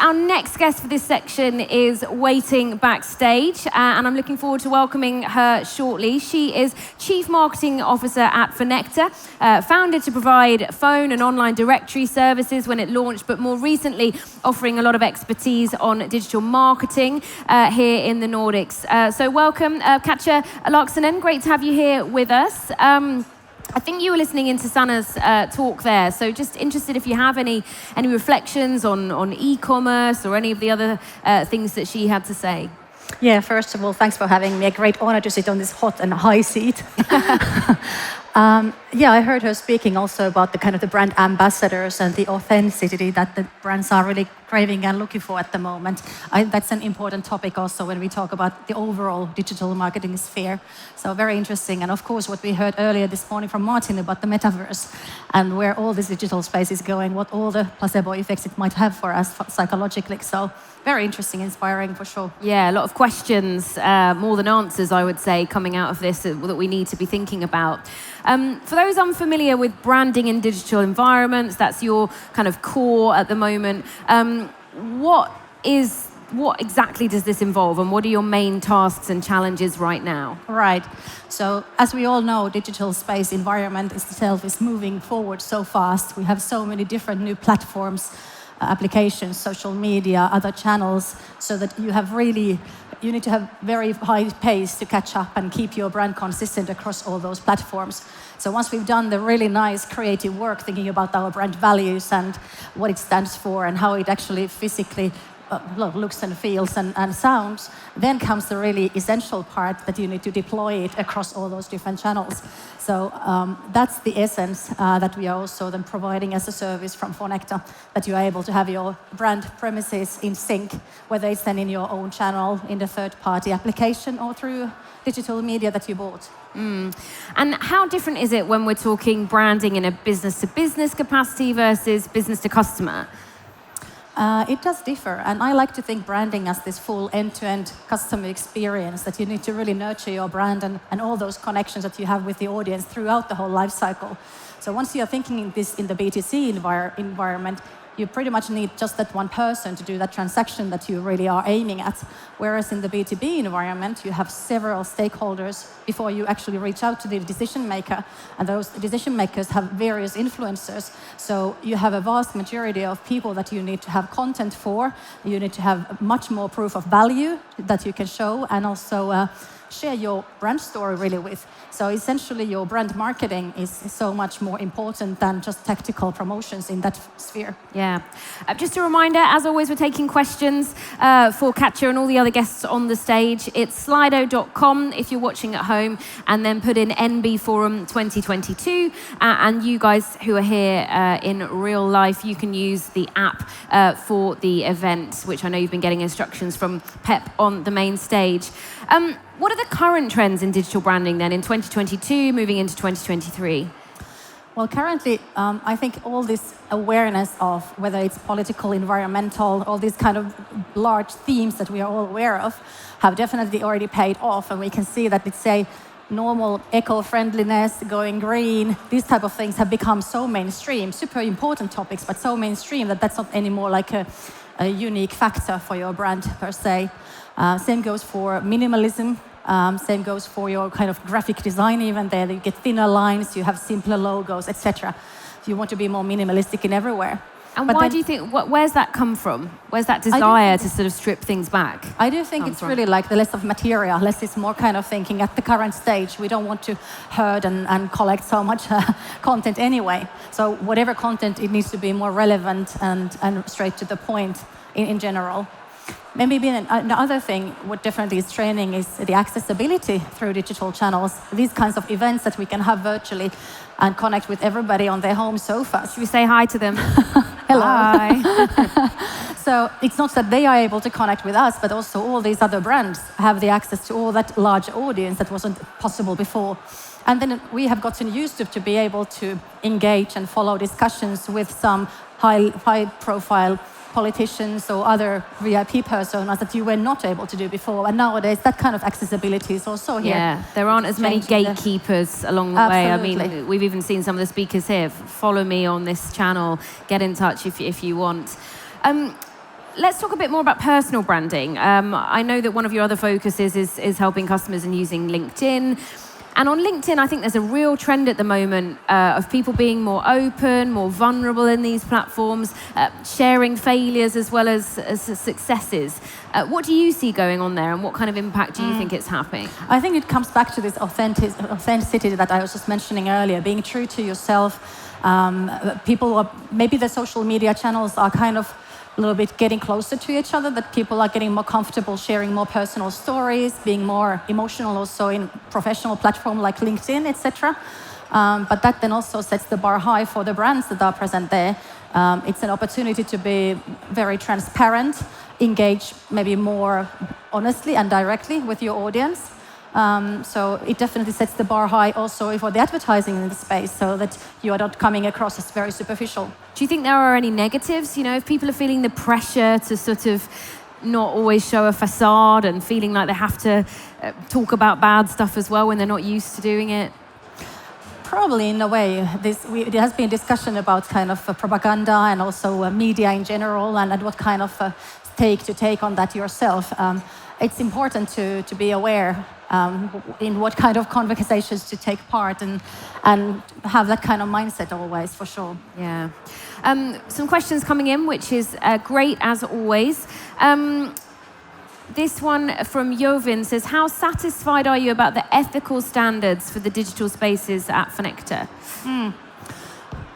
our next guest for this section is waiting backstage, and I'm looking forward to welcoming her shortly. She is Chief Marketing Officer at Fonecta, founded to provide phone and online directory services when it launched, but more recently offering a lot of expertise on digital marketing here in the Nordics. So welcome, Katja Laaksonen. Great to have you here with us. I think you were listening into Sanna's talk there, so just interested if you have any reflections on e-commerce or any of the other things that she had to say. Yeah, first of all, thanks for having me. A great honor to sit on this hot and high seat. Yeah, I heard her speaking also about the kind of the brand ambassadors and the authenticity that the brands are really craving and looking for at the moment. That's an important topic also when we talk about the overall digital marketing sphere. So very interesting. And of course, what we heard earlier this morning from Martin about the metaverse and where all this digital space is going, what all the placebo effects it might have for us psychologically. So very interesting, inspiring for sure. Yeah, a lot of questions, more than answers, I would say, coming out of this that we need to be thinking about. For those unfamiliar with branding in digital environments, that's your kind of core at the moment. What exactly does this involve, and what are your main tasks and challenges right now? Right. So as we all know, digital space environment itself is moving forward so fast. We have so many different new platforms, applications, social media, other channels, so that you need to have very high pace to catch up and keep your brand consistent across all those platforms. So once we've done the really nice creative work thinking about our brand values and what it stands for and how it actually physically looks and feels and sounds, then comes the really essential part that you need to deploy it across all those different channels. So that's the essence that we are also then providing as a service from Fonecta, that you are able to have your brand premises in sync, whether it's then in your own channel, in the third-party application, or through digital media that you bought. And how different is it when we're talking branding in a business-to-business capacity versus business-to-customer? It does differ, and I like to think branding as this full end-to-end customer experience, that you need to really nurture your brand and all those connections that you have with the audience throughout the whole life cycle. So once you are thinking this in the B2C environment, you pretty much need just that one person to do that transaction that you really are aiming at. Whereas in the B2B environment, you have several stakeholders before you actually reach out to the decision maker. And those decision makers have various influencers. So you have a vast majority of people that you need to have content for. You need to have much more proof of value that you can show, and also share your brand story really with. So essentially your brand marketing is so much more important than just tactical promotions in that sphere. Yeah. Just a reminder, as always, we're taking questions for Katja and all the other guests on the stage. It's slido.com if you're watching at home, and then put in NB Forum 2022. And you guys who are here in real life, you can use the app for the event, which I know you've been getting instructions from Pep on the main stage. What are the current trends in digital branding then in 2022, moving into 2023? Well, currently, I think all this awareness of whether it's political, environmental, all these kind of large themes that we are all aware of have definitely already paid off. And we can see that it's a normal eco-friendliness, going green, these type of things have become so mainstream, super important topics, but so mainstream that that's not anymore like a unique factor for your brand per se. Same goes for minimalism. Same goes for your kind of graphic design even there. You get thinner lines, you have simpler logos, etc. You want to be more minimalistic in everywhere. And why do you think, where's that come from? Where's that desire to sort of strip things back? I do think it's really like the less of material, less is more kind of thinking at the current stage. We don't want to herd and collect so much content anyway. So whatever content, it needs to be more relevant and straight to the point in general. Maybe another thing, what definitely is training is the accessibility through digital channels. These kinds of events that we can have virtually and connect with everybody on their home sofas. Should we say hi to them? Hello. Hi. So it's not that they are able to connect with us, but also all these other brands have the access to all that large audience that wasn't possible before. And then we have gotten used to be able to engage and follow discussions with some high-profile politicians or other VIP personas that you were not able to do before. And nowadays, that kind of accessibility is also here. Yeah, there aren't as many gatekeepers along the way. I mean, we've even seen some of the speakers here. Follow me on this channel. Get in touch if you want. let's talk a bit more about personal branding. I know that one of your other focuses is helping customers and using LinkedIn. And on LinkedIn, I think there's a real trend at the moment of people being more open, more vulnerable in these platforms, sharing failures as well as successes. What do you see going on there, and what kind of impact do you think it's having? I think it comes back to this authenticity that I was just mentioning earlier, being true to yourself. Maybe the social media channels are kind of a little bit getting closer to each other, that people are getting more comfortable sharing more personal stories, being more emotional also in professional platform like LinkedIn, etc. But that then also sets the bar high for the brands that are present there. It's an opportunity to be very transparent, engage maybe more honestly and directly with your audience. So it definitely sets the bar high also for the advertising in the space, so that you are not coming across as very superficial. Do you think there are any negatives? You know, if people are feeling the pressure to sort of not always show a facade and feeling like they have to talk about bad stuff as well when they're not used to doing it? Probably in a way. There has been discussion about kind of propaganda and also media in general, and what kind of take on that yourself. It's important to be aware in what kind of conversations to take part, and have that kind of mindset always, for sure. Yeah. Some questions coming in, which is great as always. This one from Jovin says, how satisfied are you about the ethical standards for the digital spaces at Fonecta?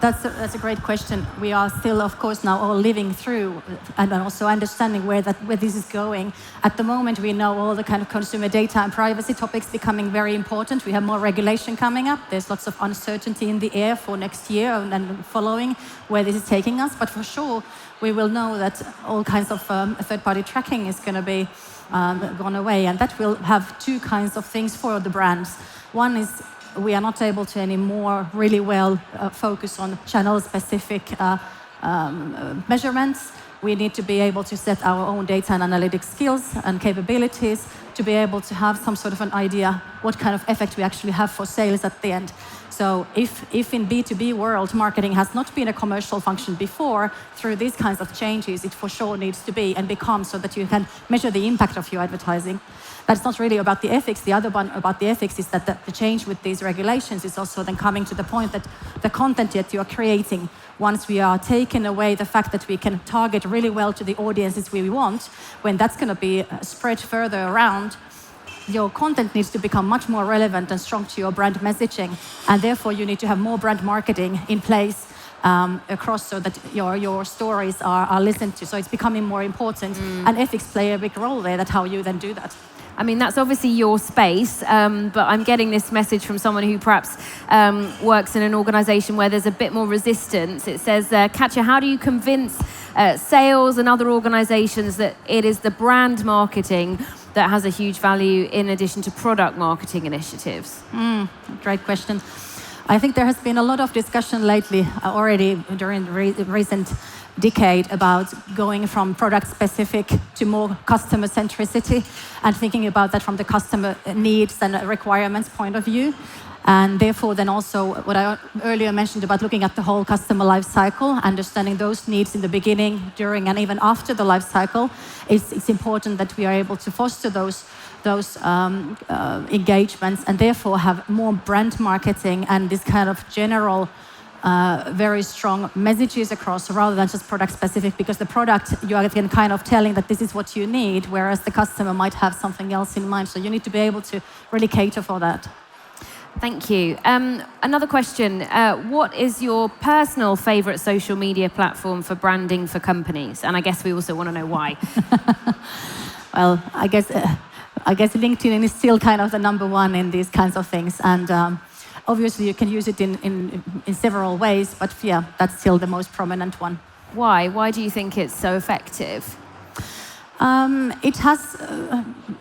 That's a great question. We are still, of course, now all living through and also understanding where this is going. At the moment, we know all the kind of consumer data and privacy topics becoming very important. We have more regulation coming up. There's lots of uncertainty in the air for next year and following where this is taking us. But for sure, we will know that all kinds of third-party tracking is going to be gone away. And that will have two kinds of things for the brands. One is we are not able to anymore really well focus on channel-specific measurements. We need to be able to set our own data and analytics skills and capabilities to be able to have some sort of an idea what kind of effect we actually have for sales at the end. So if in B2B world marketing has not been a commercial function before, through these kinds of changes, it for sure needs to be and become, so that you can measure the impact of your advertising. That's not really about the ethics. The other one about the ethics is that the change with these regulations is also then coming to the point that the content that you are creating, once we are taking away the fact that we can target really well to the audiences we want, when that's going to be spread further around, your content needs to become much more relevant and strong to your brand messaging. And therefore, you need to have more brand marketing in place across, so that your stories are listened to. So it's becoming more important. And ethics play a big role there, that's how you then do that. I mean, that's obviously your space, but I'm getting this message from someone who perhaps works in an organization where there's a bit more resistance. It says, Katja, how do you convince sales and other organizations that it is the brand marketing that has a huge value in addition to product marketing initiatives? Great question. I think there has been a lot of discussion lately, already during the recent decade, about going from product specific to more customer centricity, and thinking about that from the customer needs and requirements point of view. And therefore then also what I earlier mentioned about looking at the whole customer life cycle, understanding those needs in the beginning, during, and even after the life cycle, it's important that we are able to foster those engagements, and therefore have more brand marketing and this kind of general very strong messages across, rather than just product specific, because the product you are again kind of telling that this is what you need, whereas the customer might have something else in mind. So you need to be able to really cater for that. Thank you. Another question. What is your personal favorite social media platform for branding for companies? And I guess we also want to know why. Well, I guess LinkedIn is still kind of the number one in these kinds of things. And obviously, you can use it in several ways, but yeah, that's still the most prominent one. Why? Why do you think it's so effective? It has,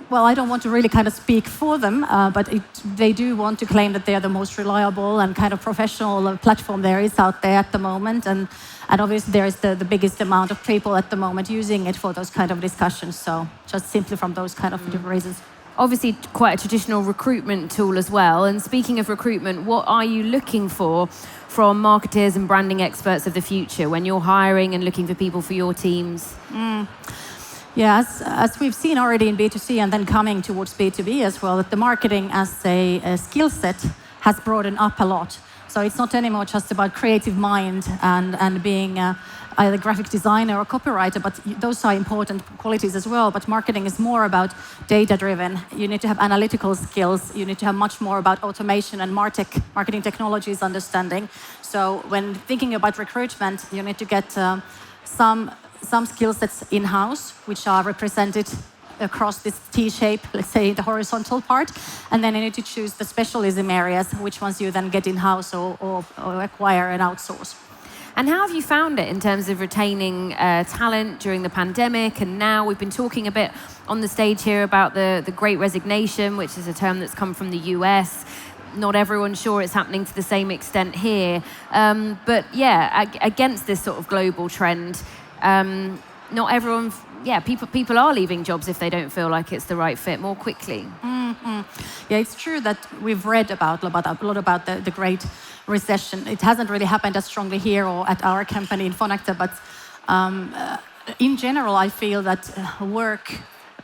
well, I don't want to really kind of speak for them, but they do want to claim that they are the most reliable and kind of professional platform there is out there at the moment. And obviously, there is the biggest amount of people at the moment using it for those kind of discussions. So just simply from those kind of different reasons. Obviously, quite a traditional recruitment tool as well. And speaking of recruitment, what are you looking for from marketers and branding experts of the future when you're hiring and looking for people for your teams? Yeah, as we've seen already in B2C and then coming towards B2B as well, that the marketing as a skill set has broadened up a lot. So it's not anymore just about creative mind and being either graphic designer or copywriter, but those are important qualities as well. But marketing is more about data-driven. You need to have analytical skills. You need to have much more about automation and marketing technologies understanding. So when thinking about recruitment, you need to get some skill sets in-house, which are represented across this T-shape, let's say the horizontal part, and then you need to choose the specialism areas, which ones you then get in-house or acquire and outsource. And how have you found it in terms of retaining talent during the pandemic? And now we've been talking a bit on the stage here about the Great Resignation, which is a term that's come from the US. Not everyone's sure it's happening to the same extent here. But yeah, against this sort of global trend, not everyone, people are leaving jobs if they don't feel like it's the right fit more quickly. Yeah, it's true that we've read a lot about the Great Recession. It hasn't really happened as strongly here or at our company in Fonecta, but in general, I feel that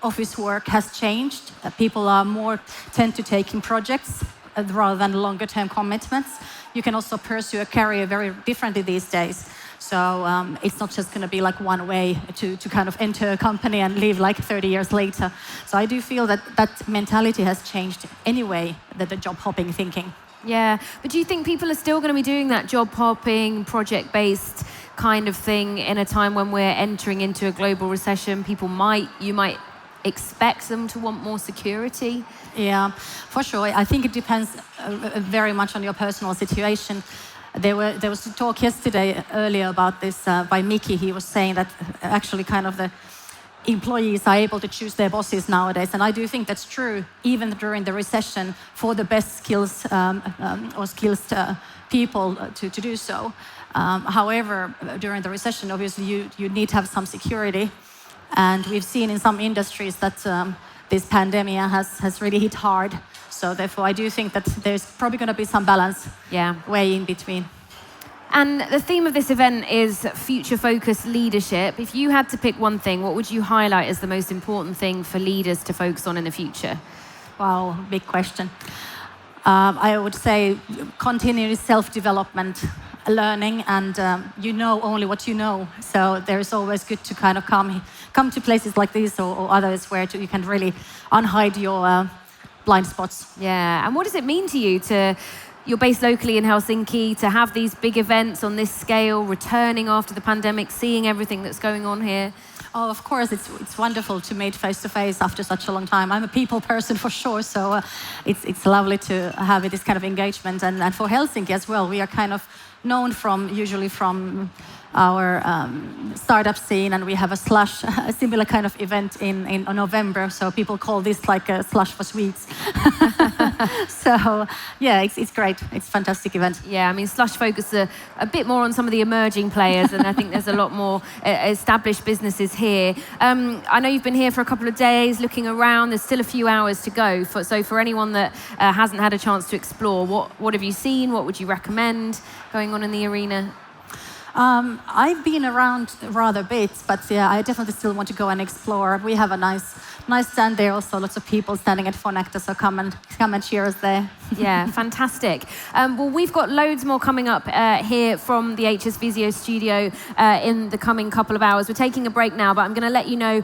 office work has changed. People are more tend to take in projects rather than longer-term commitments. You can also pursue a career very differently these days. So it's not just going to be like one way to kind of enter a company and leave like 30 years later. So I do feel that mentality has changed anyway, the job hopping thinking. Yeah, but do you think people are still going to be doing that job hopping, project-based kind of thing in a time when we're entering into a global recession? You might expect them to want more security? Yeah, for sure. I think it depends very much on your personal situation. There was a talk yesterday earlier about this by Mickey. He was saying that actually kind of the employees are able to choose their bosses nowadays. And I do think that's true, even during the recession, for the best skills or skilled people to do so. However, during the recession, obviously, you need to have some security. And we've seen in some industries that this pandemic has really hit hard. So therefore, I do think that there's probably going to be some balance way in between. And the theme of this event is future-focused leadership. If you had to pick one thing, what would you highlight as the most important thing for leaders to focus on in the future? Wow, big question. I would say continuous self-development, learning, and you know only what you know. So there's always good to kind of come to places like this or others where you can really unhide your blind spots. Yeah, and what does it mean to you you're based locally in Helsinki, to have these big events on this scale, returning after the pandemic, seeing everything that's going on here? Oh, of course, it's wonderful to meet face-to-face after such a long time. I'm a people person for sure, so it's lovely to have this kind of engagement. And for Helsinki as well, we are kind of known usually from our startup scene, and we have a similar kind of event in November. So people call this like a slush for sweets. So yeah, it's great. It's a fantastic event. Yeah, I mean, Slush focuses a bit more on some of the emerging players, and I think there's a lot more established businesses here. I know you've been here for a couple of days, looking around. There's still a few hours to go. So for anyone that hasn't had a chance to explore, what have you seen? What would you recommend going on in the arena? I've been around rather a bit, but yeah, I definitely still want to go and explore. We have a nice stand there, also lots of people standing at Fonecta, so come and cheer us there. Yeah, fantastic. Well, we've got loads more coming up here from the HS Visio studio in the coming couple of hours. We're taking a break now, but I'm going to let you know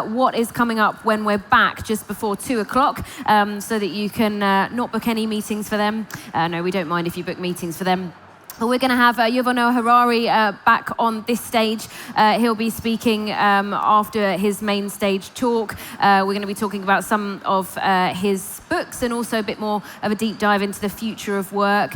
what is coming up when we're back just before 2 o'clock, so that you can not book any meetings for them. No, we don't mind if you book meetings for them. But we're going to have Yuval Harari back on this stage. He'll be speaking after his main stage talk. We're going to be talking about some of his books and also a bit more of a deep dive into the future of work.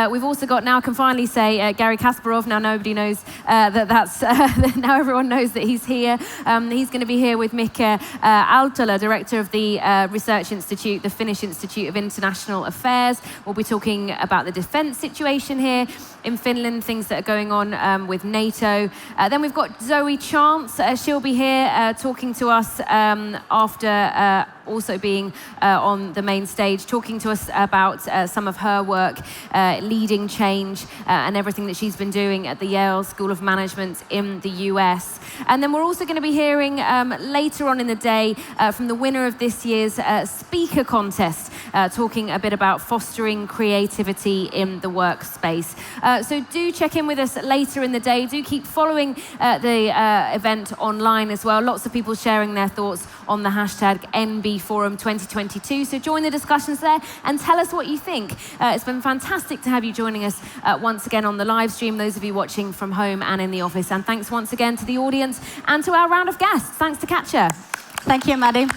We've also got, now I can finally say, Gary Kasparov. Now nobody knows now everyone knows that he's here. He's going to be here with Mika Aaltola, director of the Research Institute, the Finnish Institute of International Affairs. We'll be talking about the defence situation here. in Finland, things that are going on with NATO. Then we've got Zoe Chance. She'll be here talking to us after also being on the main stage, talking to us about some of her work, leading change and everything that she's been doing at the Yale School of Management in the US. And then we're also going to be hearing later on in the day from the winner of this year's speaker contest, talking a bit about fostering creativity in the workspace. So do check in with us later in the day. Do keep following the event online as well. Lots of people sharing their thoughts on the hashtag NB Forum 2022. So join the discussions there and tell us what you think. It's been fantastic to have you joining us once again on the live stream, those of you watching from home and in the office. And thanks once again to the audience and to our round of guests. Thanks to Katja. Thank you, Maddy.